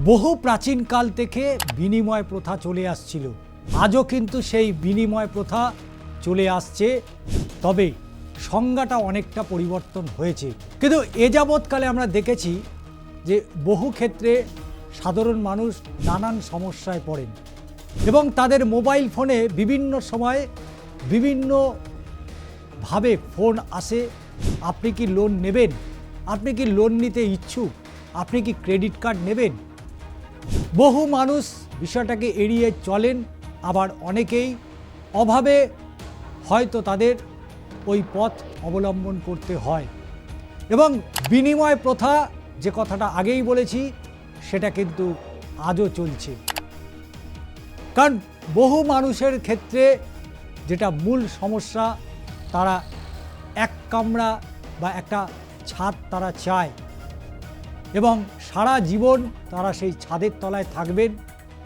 বহু প্রাচীনকাল থেকে বিনিময় প্রথা চলে আসছিল, আজও কিন্তু সেই বিনিময় প্রথা চলে আসছে, তবে সংজ্ঞাটা অনেকটা পরিবর্তন হয়েছে। কিন্তু এ যাবৎকালে আমরা দেখেছি যে বহু ক্ষেত্রে সাধারণ মানুষ নানান সমস্যায় পড়েন এবং তাদের মোবাইল ফোনে বিভিন্ন সময় বিভিন্নভাবে ফোন আসে। আপনি কি লোন নেবেন? আপনি কি লোন নিতে ইচ্ছুক? আপনি কি ক্রেডিট কার্ড নেবেন? বহু মানুষ বিষয়টাকে এড়িয়ে চলেন, আবার অনেকেই অভাবে হয়তো তাদের ওই পথ অবলম্বন করতে হয়। এবং বিনিময় প্রথা যে কথাটা আগেই বলেছি সেটা কিন্তু আজও চলছে, কারণ বহু মানুষের ক্ষেত্রে যেটা মূল সমস্যা, তারা এক কামরা বা একটা ছাদ তারা চায় এবং সারা জীবন তারা সেই ছাদের তলায় থাকবেন,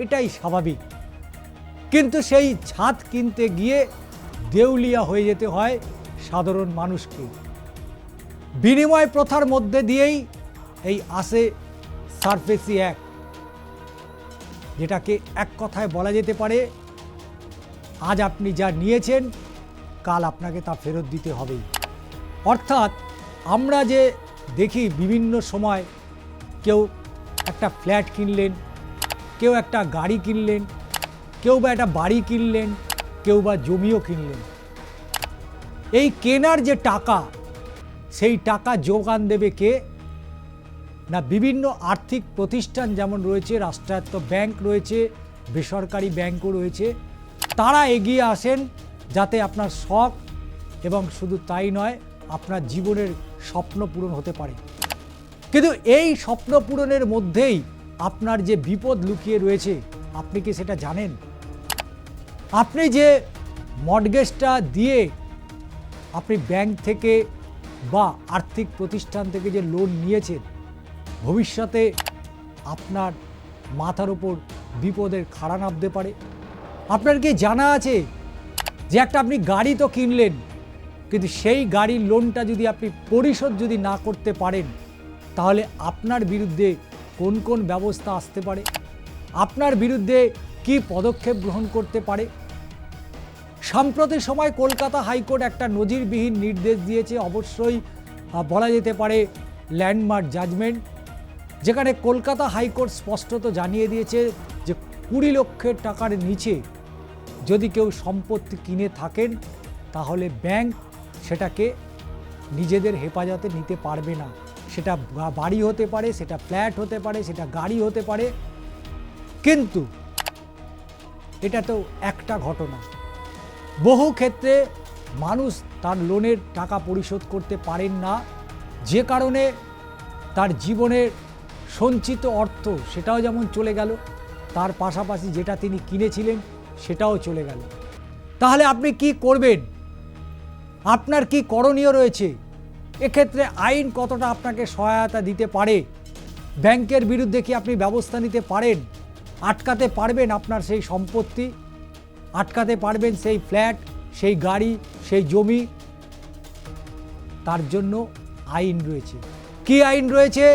এটাই স্বাভাবিক। কিন্তু সেই ছাদ কিনতে গিয়ে দেউলিয়া হয়ে যেতে হয় সাধারণ মানুষকে। বিনিময় প্রথার মধ্যে দিয়েই এই আসে সারফেসি অ্যাক্ট, যেটাকে এক কথায় বলা যেতে পারে আজ আপনি যা নিয়েছেন কাল আপনাকে তা ফেরত দিতে হবেই। অর্থাৎ আমরা যে দেখি বিভিন্ন সময় কেউ একটা ফ্ল্যাট কিনলেন, কেউ একটা গাড়ি কিনলেন, কেউ বা একটা বাড়ি কিনলেন, কেউ বা জমিও কিনলেন। এই কেনার যে টাকা, সেই টাকা যোগান দেবে কে? না বিভিন্ন আর্থিক প্রতিষ্ঠান যেমন রয়েছে, রাষ্ট্রায়ত্ত ব্যাংক রয়েছে, বেসরকারি ব্যাংকও রয়েছে, তারা এগিয়ে আসেন যাতে আপনার শখ এবং শুধু তাই নয়, আপনার জীবনের স্বপ্ন পূরণ হতে পারে। কিন্তু এই স্বপ্ন পূরণের মধ্যেই আপনার যে বিপদ লুকিয়ে রয়েছে, আপনি কি সেটা জানেন? আপনি যে মর্টগেজটা দিয়ে আপনি ব্যাংক থেকে বা আর্থিক প্রতিষ্ঠান থেকে যে লোন নিয়েছেন, ভবিষ্যতে আপনার মাথার উপর বিপদের খাড়া নামতে পারে। আপনার কি জানা আছে যে একটা আপনি গাড়ি তো কিনলেন, কিন্তু সেই গাড়ির লোনটা যদি আপনি পরিশোধ যদি না করতে পারেন, তাহলে আপনার বিরুদ্ধে কোন কোন ব্যবস্থা আসতে পারে, আপনার বিরুদ্ধে কি পদক্ষেপ গ্রহণ করতে পারে। সাম্প্রতিক সময় কলকাতা হাইকোর্ট একটা নজিরবিহীন নির্দেশ দিয়েছে, অবশ্যই বলা যেতে পারে ল্যান্ডমার্ক জাজমেন্ট, যেখানে কলকাতা হাইকোর্ট স্পষ্টত জানিয়ে দিয়েছে যে 20 লক্ষের টাকার নিচে যদি কেউ সম্পত্তি কিনে থাকেন, তাহলে ব্যাংক সেটাকে নিজেদের হেফাজতে নিতে পারবে না। সেটা বাড়ি হতে পারে, সেটা ফ্ল্যাট হতে পারে, সেটা গাড়ি হতে পারে। কিন্তু এটা তো একটা ঘটনা, বহু ক্ষেত্রে মানুষ তার লোনের টাকা পরিশোধ করতে পারেন না, যে কারণে তার জীবনের সঞ্চিত অর্থ সেটাও যেমন চলে গেল, তার পাশাপাশি যেটা তিনি কিনেছিলেন সেটাও চলে গেল। তাহলে আপনি কি করবেন? আপনার কি করণীয় রয়েছে? এক্ষেত্রে আইন কতটা আপনাকে সহায়তা দিতে পারে? ব্যাংকের বিরুদ্ধে কি আপনি ব্যবস্থা নিতে পারেন? আটকাতে পারবেন আপনার সেই সম্পত্তি? আটকাতে পারবেন সেই ফ্ল্যাট, সেই গাড়ি, সেই জমি? তার জন্য আইন রয়েছে। কি আইন রয়েছে?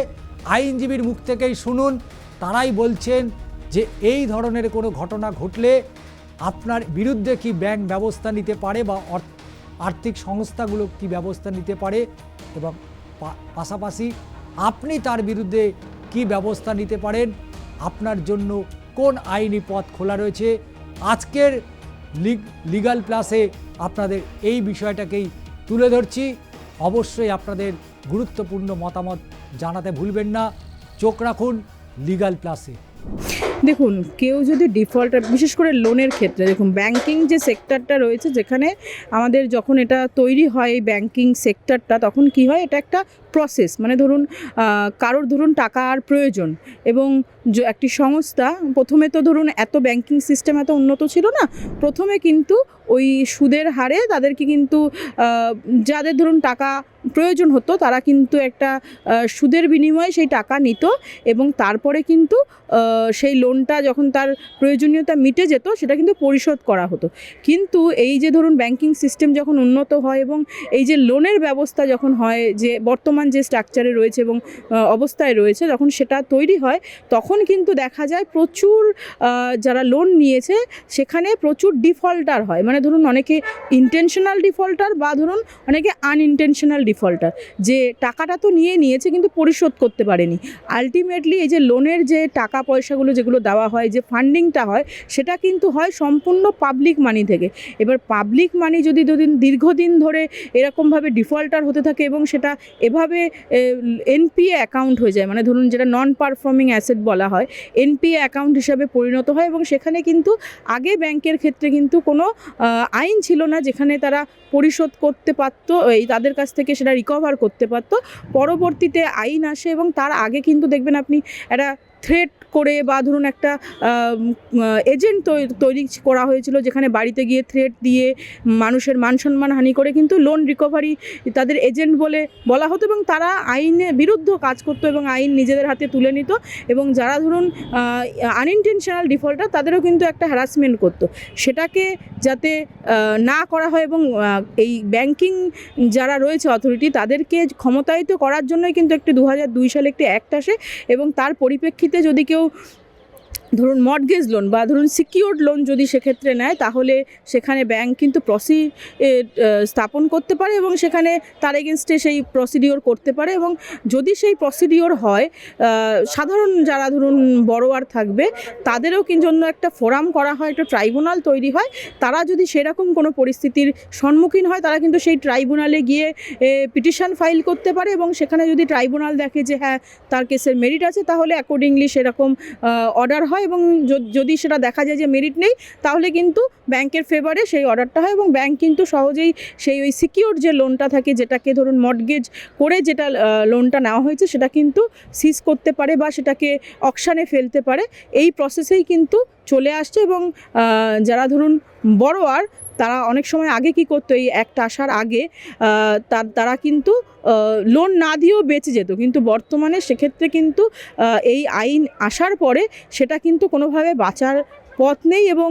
আইনজীবীর মুখ থেকেই শুনুন। তারাই বলছেন যে এই ধরনের কোনো ঘটনা ঘটলে আপনার বিরুদ্ধে কি ব্যাংক ব্যবস্থা নিতে পারে বা আর্থিক সংস্থাগুলো কি ব্যবস্থা নিতে পারে, এবং পাশাপাশি আপনি তার বিরুদ্ধে কি ব্যবস্থা নিতে পারেন, আপনার জন্য কোন আইনি পথ খোলা রয়েছে। আজকের লিগাল প্লাসে আপনাদের এই বিষয়টাকেই তুলে ধরছি। অবশ্যই আপনাদের গুরুত্বপূর্ণ মতামত জানাতে ভুলবেন না। চোখ রাখুন লিগাল প্লাসে। দেখুন, কেউ যদি ডিফল্ট, বিশেষ করে লোনের ক্ষেত্রে, দেখুন ব্যাংকিং যে সেক্টরটা রয়েছে, যেখানে আমাদের যখন এটা তৈরি হয় এই ব্যাংকিং সেক্টরটা, তখন কি হয়, এটা একটা প্রসেস। মানে ধরুন কারোর ধরুন টাকার প্রয়োজন, এবং একটি সংস্থা প্রথমে তো ধরুন এত ব্যাংকিং সিস্টেম এত উন্নত ছিল না, প্রথমে কিন্তু ওই সুদের হারে তাদেরকে কিন্তু যাদের ধরুন টাকা প্রয়োজন হতো, তারা কিন্তু একটা সুদের বিনিময়ে সেই টাকা নিত, এবং তারপরে কিন্তু সেই লোনটা যখন তার প্রয়োজনীয়তা মিটে যেত, সেটা কিন্তু পরিশোধ করা হতো। কিন্তু এই যে ধরুন ব্যাংকিং সিস্টেম যখন উন্নত হয় এবং এই যে লোনের ব্যবস্থা যখন হয়, যে বর্তমানে বর্তমান যে স্ট্রাকচারে রয়েছে এবং অবস্থায় রয়েছে, যখন সেটা তৈরি হয় তখন কিন্তু দেখা যায় প্রচুর যারা লোন নিয়েছে সেখানে প্রচুর ডিফল্টার হয়। মানে ধরুন অনেকে ইন্টেনশনাল ডিফল্টার বা ধরুন অনেকে আনইনটেনশনাল ডিফল্টার, যে টাকাটা তো নিয়েছে কিন্তু পরিশোধ করতে পারেনি। আলটিমেটলি এই যে লোনের যে টাকা পয়সাগুলো যেগুলো দেওয়া হয়, যে ফান্ডিংটা হয়, সেটা কিন্তু হয় সম্পূর্ণ পাবলিক মানি থেকে। এবার পাবলিক মানি যদি দীর্ঘদিন ধরে এরকমভাবে ডিফল্টার হতে থাকে এবং সেটা এভাবে এনপিএ অ্যাকাউন্ট হয়ে যায়, মানে ধরুন যেটা নন পারফর্মিং অ্যাসেট বলা হয়, এনপিএ অ্যাকাউন্ট হিসাবে পরিণত হয়। এবং সেখানে কিন্তু আগে ব্যাংকের ক্ষেত্রে কিন্তু কোনো আইন ছিল না যেখানে তারা পরিশোধ করতে পারতো, এই তাদের কাছ থেকে সেটা রিকভার করতে পারতো। পরবর্তীতে আইন আসে এবং তার আগে কিন্তু দেখবেন আপনি একটা থ্রেট করে বা ধরুন একটা এজেন্ট তৈরি করা হয়েছিল, যেখানে বাড়িতে গিয়ে থ্রেট দিয়ে মানুষের মান সম্মান হানি করে কিন্তু লোন রিকভারি তাদের এজেন্ট বলে বলা হতো, এবং তারা আইনের বিরুদ্ধ কাজ করতো এবং আইন নিজেদের হাতে তুলে নিত। এবং যারা ধরুন আনইনটেনশনাল ডিফল্টার তাদেরও কিন্তু একটা হ্যারাসমেন্ট করতো। সেটাকে যাতে না করা হয় এবং এই ব্যাংকিং যারা রয়েছে অথরিটি তাদেরকে ক্ষমতায়িত করার জন্যই কিন্তু একটি 2002 সালে একটি অ্যাক্ট আসে। এবং তার পরিপ্রেক্ষিতে যদি কেউ ধরুন মর্টগেজ লোন বা ধরুন সিকিউরড লোন যদি সেক্ষেত্রে নেয়, তাহলে সেখানে ব্যাংক কিন্তু স্থাপন করতে পারে এবং সেখানে তার এগেনস্টে সেই প্রসিডিওর করতে পারে। এবং যদি সেই প্রসিডিওর হয়, সাধারণ যারা ধরুন বড়োয়ার থাকবে তাদেরও কিন্তু জন্য একটা ফোরাম করা হয়, একটা ট্রাইব্যুনাল তৈরি হয়। তারা যদি সেরকম কোনো পরিস্থিতির সম্মুখীন হয়, তারা কিন্তু সেই ট্রাইব্যুনালে গিয়ে পিটিশন ফাইল করতে পারে। এবং সেখানে যদি ট্রাইব্যুনাল দেখে যে হ্যাঁ তার কেসের মেরিট আছে, তাহলে অ্যাকর্ডিংলি সেরকম অর্ডার হয়। এবং যদি সেটা দেখা যায় যে মেরিট নেই, তাহলে কিন্তু ব্যাংকের ফেভারে সেই অর্ডারটা হয় এবং ব্যাংক কিন্তু সহজেই সেই ওই সিকিউর যে লোনটা থাকে, যেটাকে ধরুন মর্টগেজ করে যেটা লোনটা নেওয়া হয়েছে, সেটা কিন্তু সিজ করতে পারে বা সেটাকে অকশানে ফেলতে পারে। এই প্রসেসেই কিন্তু চলে আসছে। এবং যারা ধরুন বড়োয়ার, তারা অনেক সময় আগে কি করতো, এই একটা আসার আগে তারা কিন্তু লোন না দিয়েও বেঁচে যেত, কিন্তু বর্তমানে সেক্ষেত্রে কিন্তু এই আইন আসার পরে সেটা কিন্তু কোনোভাবে বাঁচার পথ নেই। এবং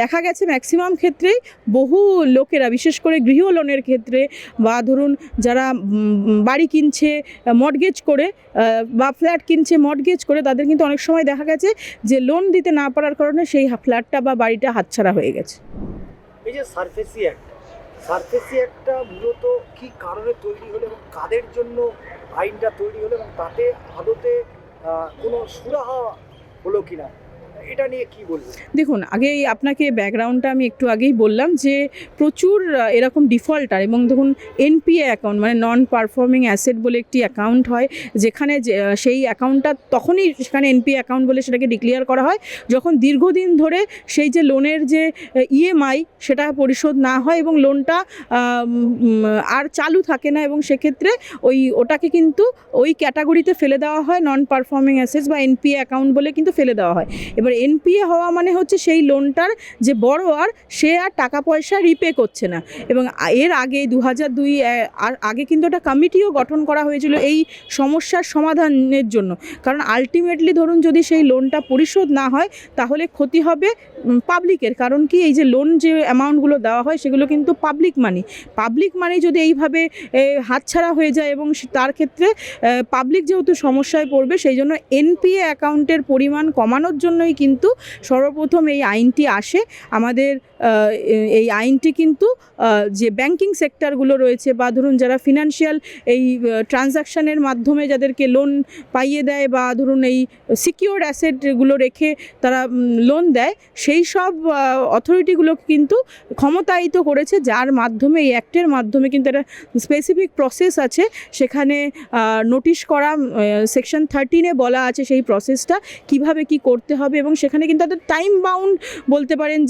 দেখা গেছে ম্যাক্সিমাম ক্ষেত্রেই বহু লোকেরা, বিশেষ করে গৃহ লোনের ক্ষেত্রে বা ধরুন যারা বাড়ি কিনছে মর্টগেজ করে বা ফ্ল্যাট কিনছে মর্টগেজ করে, তাদের কিন্তু অনেক সময় দেখা গেছে যে লোন দিতে না পারার কারণে সেই ফ্ল্যাটটা বা বাড়িটা হাতছাড়া হয়ে গেছে। এই যে সারফেসি অ্যাক্টটা মূলত কি কারণে তৈরি হলো এবং কাদের জন্য আইনটা তৈরি হলো, এবং তাতে আদতে কোনো সুরাহা হলো কিনা, এটা নিয়ে কি বলবেন? দেখুন, আগেই আপনাকে ব্যাকগ্রাউন্ডটা আমি একটু আগেই বললাম যে প্রচুর এরকম ডিফল্টার, এবং দেখুন এনপিএ অ্যাকাউন্ট মানে নন পারফর্মিং অ্যাসেট বলে একটি অ্যাকাউন্ট হয়, যেখানে সেই অ্যাকাউন্টটা তখনই সেখানে এনপিএ অ্যাকাউন্ট বলে সেটাকে ডিক্লেয়ার করা হয় যখন দীর্ঘদিন ধরে সেই যে লোনের যে ইএমআই সেটা পরিশোধ না হয় এবং লোনটা আর চালু থাকে না, এবং সেক্ষেত্রে ওটাকে কিন্তু ওই ক্যাটাগরিতে ফেলে দেওয়া হয়, নন পারফর্মিং অ্যাসেটস বা এনপিএ অ্যাকাউন্ট বলে কিন্তু ফেলে দেওয়া হয়। এবার এনপিএ হওয়া মানে হচ্ছে সেই লোনটার যে বড়োয়ার সে আর টাকা পয়সা রিপে করছে না। এবং এর আগে 2002 আগে কিন্তু একটা কমিটিও গঠন করা হয়েছিল এই সমস্যার সমাধানের জন্য। কারণ আলটিমেটলি ধরুন যদি সেই লোনটা পরিশোধ না হয়, তাহলে ক্ষতি হবে পাবলিকের। কারণ কি, এই যে লোন যে অ্যামাউন্টগুলো দেওয়া হয় সেগুলো কিন্তু পাবলিক মানি যদি এইভাবে হাতছাড়া হয়ে যায়, এবং তার ক্ষেত্রে পাবলিক যেহেতু সমস্যায় পড়বে, সেই জন্য এনপিএ অ্যাকাউন্টের পরিমাণ কমানোর জন্যই কিন্তু সর্বপ্রথম এই আইনটি আসে। আমাদের এই আইনটি কিন্তু যে ব্যাংকিং সেক্টরগুলো রয়েছে বা ধরুন যারা ফিনান্সিয়াল এই ট্রানজ্যাকশানের মাধ্যমে যাদেরকে লোন পাইয়ে দেয় বা ধরুন এই সিকিউরড অ্যাসেটগুলো রেখে তারা লোন দেয়, সেই সব অথরিটিগুলোকে কিন্তু ক্ষমতায়িত করেছে, যার মাধ্যমে এই অ্যাক্টের মাধ্যমে কিন্তু একটা স্পেসিফিক প্রসেস আছে। সেখানে নোটিশ করা সেকশন 13-এ বলা আছে সেই প্রসেসটা কিভাবে কি করতে হবে, এবং সেখানে কিন্তু একটা টাইম বাউন্ড বলতে পারেন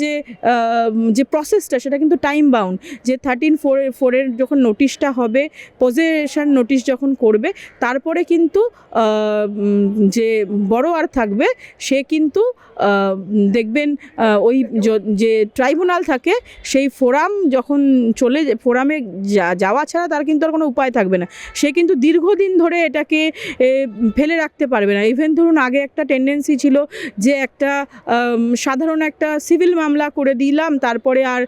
যে প্রসেসটা সেটা কিন্তু টাইম বাউন্ড, যে 13(4) যখন নোটিশটা হবে, পজেশন নোটিশ যখন করবে, তারপরে কিন্তু যে বড়োয়ার থাকবে সে কিন্তু দেখবেন ওই যে ট্রাইব্যুনাল থাকে সেই ফোরাম যখন ফোরামে যাওয়া ছাড়া তার কিন্তু আর কোনো উপায় থাকবে না। সে কিন্তু দীর্ঘদিন ধরে এটাকে ফেলে রাখতে পারবে না। ইভেন ধরুন আগে একটা টেন্ডেন্সি ছিল যে একটা সাধারণ একটা সিভিল মামলা করে দিলাম, তারপরে আর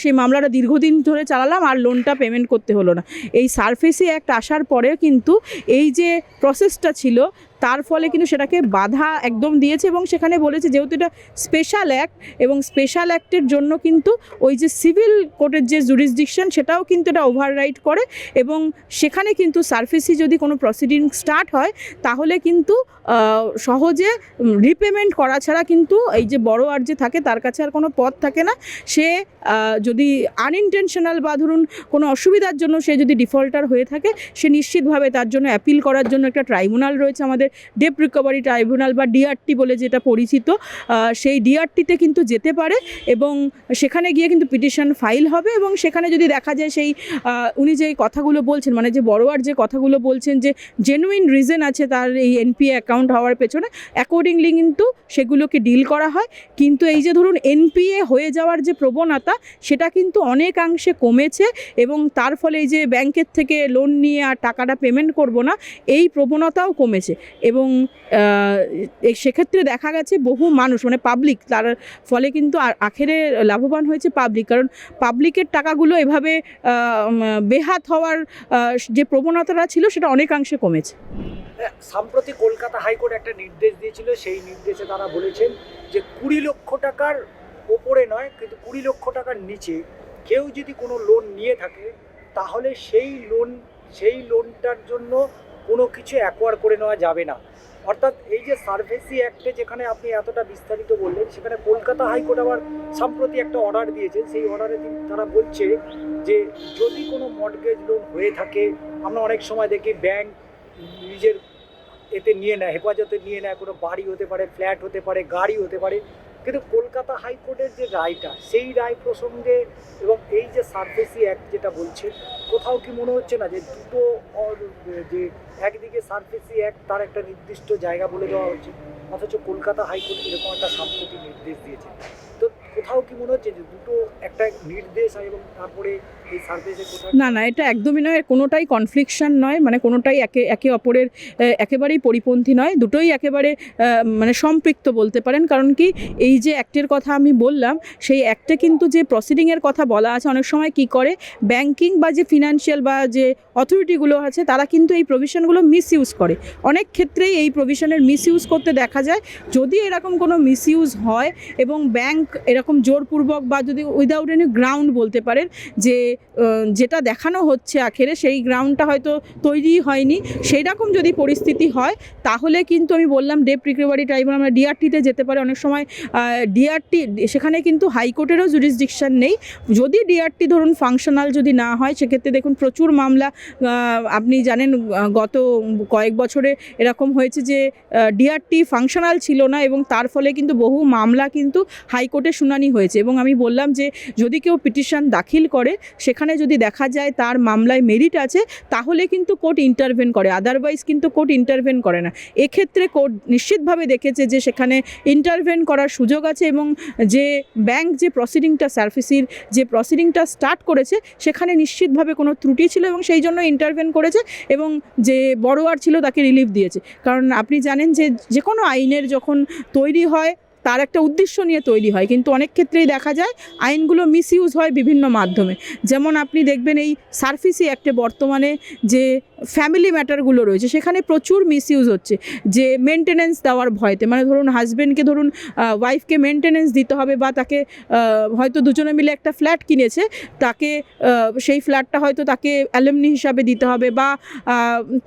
সেই মামলাটা দীর্ঘদিন ধরে চালালাম আর লোনটা পেমেন্ট করতে হলো না। এই সারফেসি অ্যাক্ট আসার পরে কিন্তু এই যে প্রসেসটা ছিল তার ফলে কিন্তু সেটাকে বাধা একদম দিয়েছে এবং সেখানে বলেছে যেহেতু এটা স্পেশাল অ্যাক্ট এবং স্পেশাল অ্যাক্টের জন্য কিন্তু ওই যে সিভিল কোর্টের যে জুরিসডিকশন সেটাও কিন্তু এটা ওভাররাইড করে এবং সেখানে কিন্তু সারফেসি যদি কোনো প্রসিডিং স্টার্ট হয় তাহলে কিন্তু সহজে রিপেমেন্ট করা ছাড়া কিন্তু এই যে বড়োয়ার যে থাকে তার কাছে আর কোনো পথ থাকে না। সে যদি আনইনটেনশনাল বা ধরুন কোনো অসুবিধার জন্য সে যদি ডিফল্টার হয়ে থাকে সে নিশ্চিতভাবে তার জন্য অ্যাপিল করার জন্য একটা ট্রাইব্যুনাল রয়েছে, আমাদের ডেট রিকভারি ট্রাইব্যুনাল বা ডিআরটি বলে যেটা পরিচিত, সেই ডিআরটিতে কিন্তু যেতে পারে এবং সেখানে গিয়ে কিন্তু পিটিশন ফাইল হবে এবং সেখানে যদি দেখা যায় সেই উনি যে কথাগুলো বলছেন মানে যে বড়োয়ার যে কথাগুলো বলছেন যে জেনুইন রিজন আছে তার এই এনপিএ অ্যাকাউন্ট হওয়ার পেছনে, অ্যাকর্ডিংলি কিন্তু সেগুলোকে ডিল করা হয়। কিন্তু এই যে ধরুন এনপিএ হয়ে যাওয়ার যে প্রবণতা সেটা কিন্তু অনেকাংশে কমেছে এবং তার ফলে এই যে ব্যাংকের থেকে লোন নিয়ে আর টাকাটা পেমেন্ট করব না এই প্রবণতাও কমেছে এবং সেক্ষেত্রে দেখা গেছে বহু মানুষ মানে পাবলিক তার ফলে কিন্তু আখেরে লাভবান হয়েছে পাবলিক, কারণ পাবলিকের টাকাগুলো এভাবে বেহাত হওয়ার যে প্রবণতাটা ছিল সেটা অনেকাংশে কমেছে। সাম্প্রতিক কলকাতা হাইকোর্ট একটা নির্দেশ দিয়েছিল, সেই নির্দেশে তারা বলেছেন যে 20 লক্ষ টাকার ওপরে নয় কিন্তু 20 লক্ষ টাকার নিচে কেউ যদি কোনো লোন নিয়ে থাকে তাহলে সেই লোনটার জন্য কোনো কিছু অ্যাকোয়ার করে নেওয়া যাবে না। অর্থাৎ এই যে সারফেসি অ্যাক্টে যেখানে আপনি এতটা বিস্তারিত বললেন সেখানে কলকাতা হাইকোর্ট আবার সম্প্রতি একটা অর্ডার দিয়েছেন, সেই অর্ডারে তারা বলছে যে যদি কোনো মর্টগেজ লোন হয়ে থাকে, আমরা অনেক সময় দেখি ব্যাংক নিজের এতে নিয়ে নেয়, হেফাজতে নিয়ে নেয়, কোনো বাড়ি হতে পারে, ফ্ল্যাট হতে পারে, গাড়ি হতে পারে, কিন্তু কলকাতা হাইকোর্টের যে রায়টা সেই রায় প্রসঙ্গে এবং এই যে সারফেসি অ্যাক্ট যেটা বলছে কোথাও কি মনে হচ্ছে না যে দুটো যে একদিকে সারফেসি অ্যাক্ট তার একটা নির্দিষ্ট জায়গা বলে দেওয়া হচ্ছে অথচ কলকাতা হাইকোর্ট এরকম একটা সাম্প্রতি নির্দেশ দিয়েছে, তো কোথাও কি মনে হচ্ছে যে দুটো একটা নির্দেশ এবং তারপরে এই সারফেসে কোথাও না এটা একদমই নয়, কোনোটাই কনফ্লিকশন নয়, মানে কোনোটাই একে অপরের একেবারেই পরিপন্থী নয়, দুটোই একেবারে মানে সম্পৃক্ত বলতে পারেন। কারণ কি এই যে অ্যাক্টের কথা আমি বললাম সেই অ্যাক্টে কিন্তু যে প্রসিডিংয়ের কথা বলা আছে অনেক সময় কি করে ব্যাংকিং বা যে ফিনান্সিয়াল বা যে অথরিটিগুলো আছে তারা কিন্তু এই প্রভিশনগুলো মিসইউজ করে, অনেক ক্ষেত্রেই এই প্রভিশনের মিসইউজ করতে দেখা যায়। যদি এরকম কোনো মিসইউজ হয় এবং ব্যাংক এরকম জোরপূর্বক বা যদি উইদাউট এনি গ্রাউন্ড বলতে পারেন যে যেটা দেখানো হচ্ছে আখেরে সেই গ্রাউন্ডটা হয়তো তৈরি হয়নি, সেই রকম যদি পরিস্থিতি হয় তাহলে কিন্তু আমি বললাম ডেট রিকভারি ট্রাইব্যুনাল আমরা ডিআরটিতে যেতে পারে। অনেক সময় ডিআরটি সেখানে কিন্তু হাইকোর্টেরও জুরিসডিকশন নেই, যদি ডিআরটি ধরুন ফাংশনাল যদি না হয় সেক্ষেত্রে দেখুন প্রচুর মামলা আপনি জানেন গত কয়েক বছরে এরকম হয়েছে যে ডিআরটি ফাংশনাল ছিল না এবং তার ফলে কিন্তু বহু মামলা কিন্তু হাইকোর্টে শুনানি হয়েছে। এবং আমি বললাম যে যদি কেউ পিটিশন দাখিল করে সেখানে যদি দেখা যায় তার মামলায় মেরিট আছে তাহলে কিন্তু কোর্ট ইন্টারভেন করে, আদারওয়াইজ কিন্তু কোর্ট ইন্টারভেন করে না। এক্ষেত্রে কোর্ট নিশ্চিতভাবে দেখেছে যে সেখানে ইন্টারভেন করার সুযোগ আছে এবং যে ব্যাংক যে প্রসিডিংটা সারফেসির যে প্রসিডিংটা স্টার্ট করেছে সেখানে নিশ্চিতভাবে কোনো ত্রুটি ছিল এবং সেই জন্য ইন্টারভেন করেছে এবং যে বড়োয়ার ছিল তাকে রিলিফ দিয়েছে। কারণ আপনি জানেন যে কোনো আইনের যখন তৈরি হয় তার একটা উদ্দেশ্য নিয়ে তৈরি হয়, কিন্তু অনেক ক্ষেত্রেই দেখা যায় আইনগুলো মিসইউজ হয় বিভিন্ন মাধ্যমে। যেমন আপনি দেখবেন এই সারফেসি অ্যাক্টে বর্তমানে যে ফ্যামিলি ম্যাটারগুলো রয়েছে সেখানে প্রচুর মিসইউজ হচ্ছে, যে মেনটেনেন্স দেওয়ার ভয়তে, মানে ধরুন হাজব্যান্ডকে ধরুন ওয়াইফকে মেনটেনেন্স দিতে হবে বা তাকে হয়তো দুজনে মিলে একটা ফ্ল্যাট কিনেছে, তাকে সেই ফ্ল্যাটটা হয়তো তাকে অ্যালুমনি হিসাবে দিতে হবে বা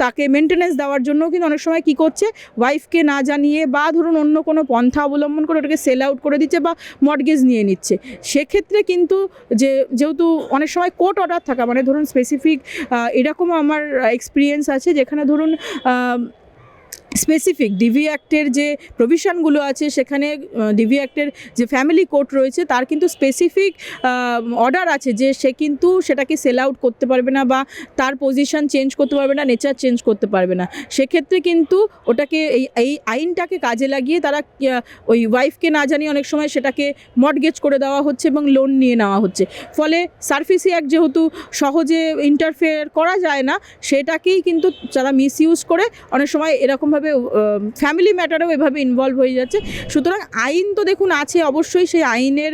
তাকে মেনটেনেন্স দেওয়ার জন্য কিন্তু অনেক সময় কী করছে ওয়াইফকে না জানিয়ে বা ধরুন অন্য কোনো পন্থা অবলম্বন করে ওটাকে সেল আউট করে দিচ্ছে বা মর্টগেজ নিয়ে নিচ্ছে। সেক্ষেত্রে কিন্তু যেহেতু অনেক সময় কোর্ট অর্ডার থাকা মানে ধরুন স্পেসিফিক এরকমও আমার এক্সপিরিয়েন্স আছে যেখানে ধরুন স্পেসিফিক ডিভি অ্যাক্টের যে প্রভিশনগুলো আছে সেখানে ডিভি অ্যাক্টের যে ফ্যামিলি কোর্ট রয়েছে তার কিন্তু স্পেসিফিক অর্ডার আছে যে সে কিন্তু সেটাকে সেল আউট করতে পারবে না বা তার পজিশন চেঞ্জ করতে পারবে না, নেচার চেঞ্জ করতে পারবে না। সেক্ষেত্রে কিন্তু ওটাকে এই আইনটাকে কাজে লাগিয়ে তারা ওই ওয়াইফকে না জানিয়ে অনেক সময় সেটাকে মর্টগেজ করে দেওয়া হচ্ছে এবং লোন নিয়ে নেওয়া হচ্ছে। ফলে সারফেসি অ্যাক্ট যেহেতু সহজে ইন্টারফেয়ার করা যায় না সেটাকেই কিন্তু যারা মিসইউজ করে অনেক সময় এরকমভাবে এভাবে ফ্যামিলি ম্যাটারেও এভাবে ইনভলভ হয়ে যাচ্ছে। সুতরাং আইন তো দেখুন আছে, অবশ্যই সেই আইনের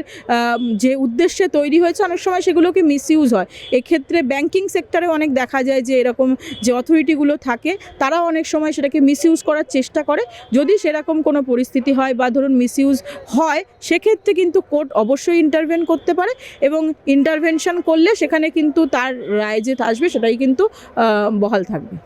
যে উদ্দেশ্যে তৈরি হয়েছে অনেক সময় সেগুলোকে মিসইউজ হয়। এক্ষেত্রে ব্যাংকিং সেক্টরে অনেক দেখা যায় যে এরকম যে অথরিটিগুলো থাকে তারাও অনেক সময় সেটাকে মিসইউজ করার চেষ্টা করে। যদি সেরকম কোনো পরিস্থিতি হয় বা ধরুন মিসইউজ হয়, সেক্ষেত্রে কিন্তু কোর্ট অবশ্যই ইন্টারভেন করতে পারে, এবং ইন্টারভেনশন করলে সেখানে কিন্তু তার রায় যে আসবে সেটাই কিন্তু বহাল থাকবে।